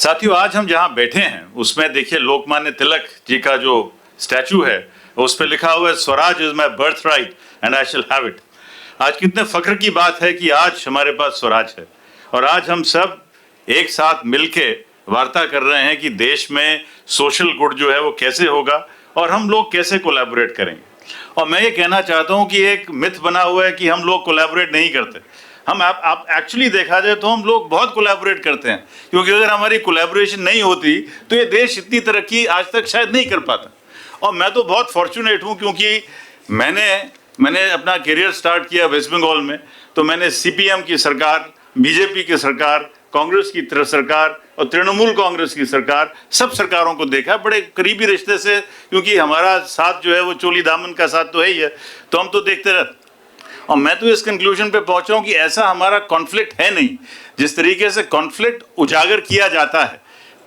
साथियों, आज हम जहां बैठे हैं उसमें देखिए लोकमान्य तिलक जी का जो स्टैचू है उस पर लिखा हुआ है Swaraj is my birth right and I shall have it. आज कितने फख्र की बात है कि आज हमारे पास स्वराज है और आज हम सब एक साथ मिलके वार्ता कर रहे हैं कि देश में सोशल गुड जो है वो कैसे होगा और हम लोग कैसे कोलैबोरेट करेंगे। और मैं ये कहना चाहता हूँ कि एक मिथ बना हुआ है कि हम लोग कोलैबोरेट नहीं करते। हम आप एक्चुअली देखा जाए तो हम लोग बहुत कोलैबोरेट करते हैं, क्योंकि अगर हमारी कोलैबोरेशन नहीं होती तो ये देश इतनी तरक्की आज तक शायद नहीं कर पाता। और मैं तो बहुत फॉर्चुनेट हूँ क्योंकि मैंने अपना करियर स्टार्ट किया वेस्ट बंगाल में, तो मैंने सीपीएम की सरकार, बीजेपी की सरकार, कांग्रेस की सरकार और तृणमूल कांग्रेस की सरकार, सब सरकारों को देखा बड़े करीबी रिश्ते से, क्योंकि हमारा साथ जो है वो चोली दामन का साथ तो है ही है, तो हम तो देखते रहते। और मैं तो इस कंक्लूजन पे पहुंचा हूं कि ऐसा हमारा कॉन्फ्लिक्ट है नहीं। जिस तरीके से कॉन्फ्लिक्ट उजागर किया जाता है,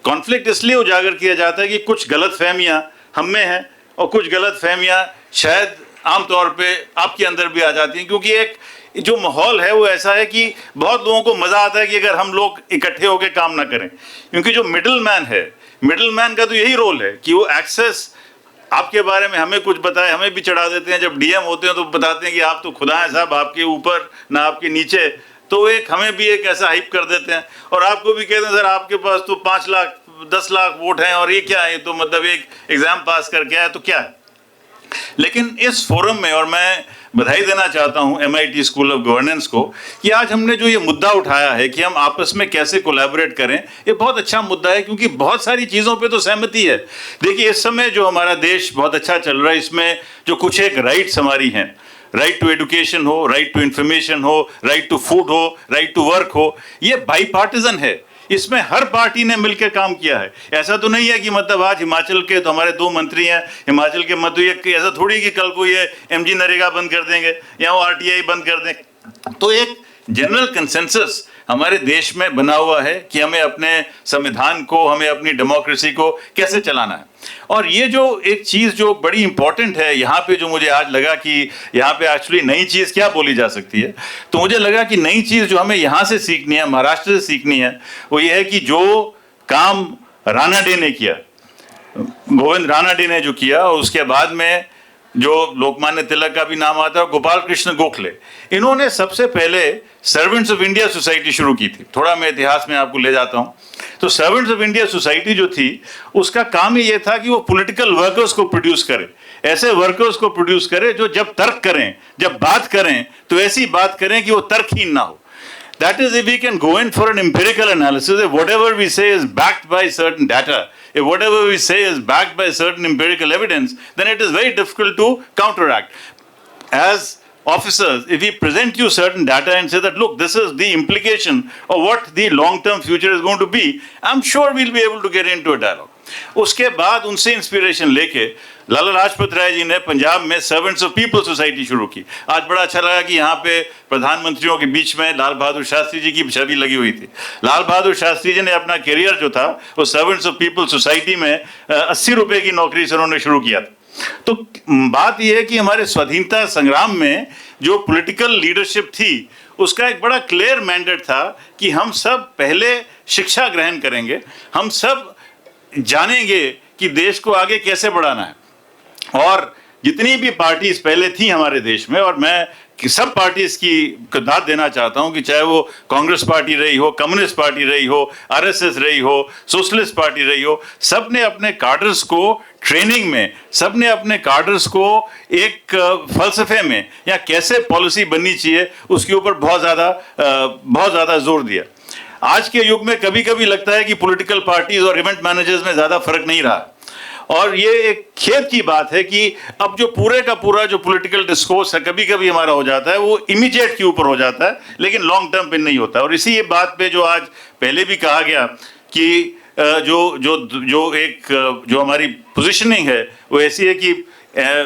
कॉन्फ्लिक्ट इसलिए उजागर किया जाता है कि कुछ गलतफहमियां हम में हैं और कुछ गलतफहमियां शायद आमतौर पे आपके अंदर भी आ जाती हैं, क्योंकि एक जो माहौल है वो ऐसा है कि बहुत लोगों को मजा आता है कि अगर हम लोग इकट्ठे होकर काम ना करें, क्योंकि जो मिडिल मैन है, मिडिल मैन का तो यही रोल है कि वो एक्सेस आपके बारे में हमें कुछ बताए, हमें भी चढ़ा देते हैं। जब डीएम होते हैं तो बताते हैं कि आप तो खुदा हैं साहब, आपके ऊपर ना आपके नीचे, तो एक हमें भी एक ऐसा हाइप कर देते हैं और आपको भी कहते हैं सर आपके पास तो 5 लाख 10 लाख वोट हैं और ये क्या है, तो मतलब एक एग्जाम पास करके आया तो क्या है। लेकिन इस फोरम में, और मैं बधाई देना चाहता हूं MIT स्कूल ऑफ गवर्नेंस को कि आज हमने जो ये मुद्दा उठाया है कि हम आपस में कैसे कोलैबोरेट करें, ये बहुत अच्छा मुद्दा है, क्योंकि बहुत सारी चीज़ों पे तो सहमति है। देखिए इस समय जो हमारा देश बहुत अच्छा चल रहा है, इसमें जो कुछ एक राइट्स हमारी हैं, राइट टू एजुकेशन हो, राइट टू इंफॉर्मेशन हो, राइट टू फूड हो, राइट टू वर्क हो, ये बाईपार्टिजन है। इसमें हर पार्टी ने मिलकर काम किया है। ऐसा तो नहीं है कि मतलब आज हिमाचल के तो हमारे 2 मंत्री हैं, हिमाचल के मध्य ऐसा थोड़ी कि कल को ये MG नरेगा बंद कर देंगे या वो RTI बंद कर देंगे। तो एक जनरल कंसेंसस हमारे देश में बना हुआ है कि हमें अपने संविधान को, हमें अपनी डेमोक्रेसी को कैसे चलाना है। और ये जो एक चीज़ जो बड़ी इंपॉर्टेंट है यहाँ पे, जो मुझे आज लगा कि यहाँ पे एक्चुअली नई चीज़ क्या बोली जा सकती है, तो मुझे लगा कि नई चीज़ जो हमें यहाँ से सीखनी है, महाराष्ट्र से सीखनी है, वो ये है कि जो काम रानाडे ने किया, गोविंद रानाडे ने जो किया, और उसके बाद में जो लोकमान्य तिलक का भी नाम आता है, गोपाल कृष्ण गोखले, इन्होंने सबसे पहले सर्वेंट्स ऑफ इंडिया सोसाइटी शुरू की थी। थोड़ा मैं इतिहास में आपको ले जाता हूँ। तो सर्वेंट्स ऑफ इंडिया सोसाइटी जो थी, उसका काम ही ये था कि वो पॉलिटिकल वर्कर्स को प्रोड्यूस करे, ऐसे वर्कर्स को प्रोड्यूस करे जो जब तर्क करें, जब बात करें तो ऐसी बात करें कि वो तर्कहीन ना हो। That is, if we can go in for an empirical analysis, if whatever we say is backed by certain data, if whatever we say is backed by certain empirical evidence, then it is very difficult to counteract. As officers, if we present you certain data and say that, look, this is the implication of what the long-term future is going to be, I'm sure we'll be able to get into a dialogue. उसके बाद उनसे inspiration लेके लाला लाजपत राय जी ने पंजाब में servants of people society शुरू की। आज बड़ा अच्छा लगा कि यहाँ पे प्रधानमंत्रियों के बीच में लाल बहादुर शास्त्री जी की छवि लगी हुई थी। लाल बहादुर शास्त्री जी ने अपना करियर जो था वो सर्वेंट्स ऑफ पीपल सोसाइटी में 80 रुपए की नौकरी से उन्होंने शुरू किया था। तो बात यह है कि हमारे स्वाधीनता संग्राम में जो पॉलिटिकल लीडरशिप थी, उसका एक बड़ा क्लियर मैंडेट था कि हम सब पहले शिक्षा ग्रहण करेंगे, हम सब जानेंगे कि देश को आगे कैसे बढ़ाना है। और जितनी भी पार्टीज पहले थी हमारे देश में, और मैं कि सब पार्टीज की दाद देना चाहता हूं कि चाहे वो कांग्रेस पार्टी रही हो, कम्युनिस्ट पार्टी रही हो, RSS रही हो, सोशलिस्ट पार्टी रही हो, सब ने अपने कार्डर्स को ट्रेनिंग में, सब ने अपने कार्डर्स को एक फलसफे में या कैसे पॉलिसी बननी चाहिए उसके ऊपर बहुत ज़्यादा जोर दिया। आज के युग में कभी कभी लगता है कि पॉलिटिकल पार्टीज और इवेंट मैनेजर्स में ज़्यादा फर्क नहीं रहा, और ये एक खेद की बात है कि अब जो पूरे का पूरा जो पॉलिटिकल डिस्कोर्स है कभी कभी हमारा हो जाता है वो इमीडिएट के ऊपर हो जाता है, लेकिन लॉन्ग टर्म पे नहीं होता। और इसी ये बात पे जो आज पहले भी कहा गया कि जो हमारी पोजीशनिंग है वो ऐसी है कि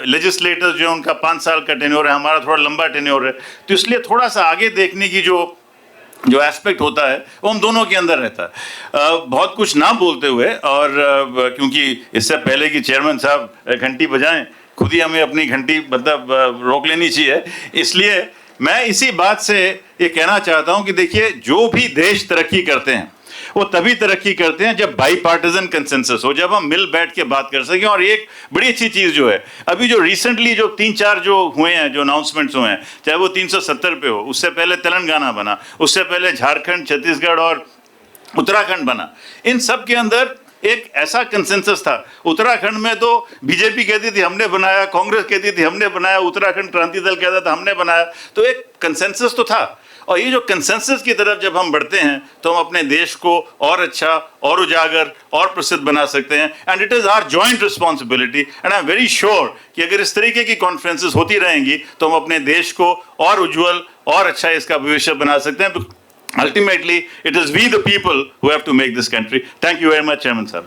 लेजिस्लेटर्स जो उनका 5 साल का टेन्योर है, हमारा थोड़ा लंबा टेन्योर है, तो इसलिए थोड़ा सा आगे देखने की जो एस्पेक्ट होता है वो हम दोनों के अंदर रहता है। बहुत कुछ ना बोलते हुए, और क्योंकि इससे पहले कि चेयरमैन साहब घंटी बजाएं, खुद ही हमें अपनी घंटी मतलब रोक लेनी चाहिए, इसलिए मैं इसी बात से ये कहना चाहता हूं कि देखिए जो भी देश तरक्की करते हैं वो तभी तरक्की करते हैं जब बाई पार्टिजन कंसेंसस हो, जब हम मिल बैठ के बात कर सकें। और एक बड़ी अच्छी चीज जो है, अभी जो रिसेंटली जो 3-4 जो हुए हैं, जो अनाउंसमेंट्स हुए हैं, चाहे वो 370 पे हो, उससे पहले तेलंगाना बना, उससे पहले झारखंड, छत्तीसगढ़ और उत्तराखंड बना, इन सब के अंदर एक ऐसा कंसेंसस था। उत्तराखंड में तो बीजेपी कहती थी हमने बनाया, कांग्रेस कहती थी हमने बनाया, उत्तराखंड क्रांति दल कहता था हमने बनाया, तो एक कंसेंसस तो था। और ये जो कंसेंसस की तरफ जब हम बढ़ते हैं तो हम अपने देश को और अच्छा, और उजागर, और प्रसिद्ध बना सकते हैं। And it is our joint responsibility, and I am very sure कि अगर इस तरीके की कॉन्फ्रेंसेस होती रहेंगी तो हम अपने देश को और उज्जवल और अच्छा इसका भविष्य बना सकते हैं। Ultimately, it is we the people who have to make this country. Thank you very much, Chairman sir.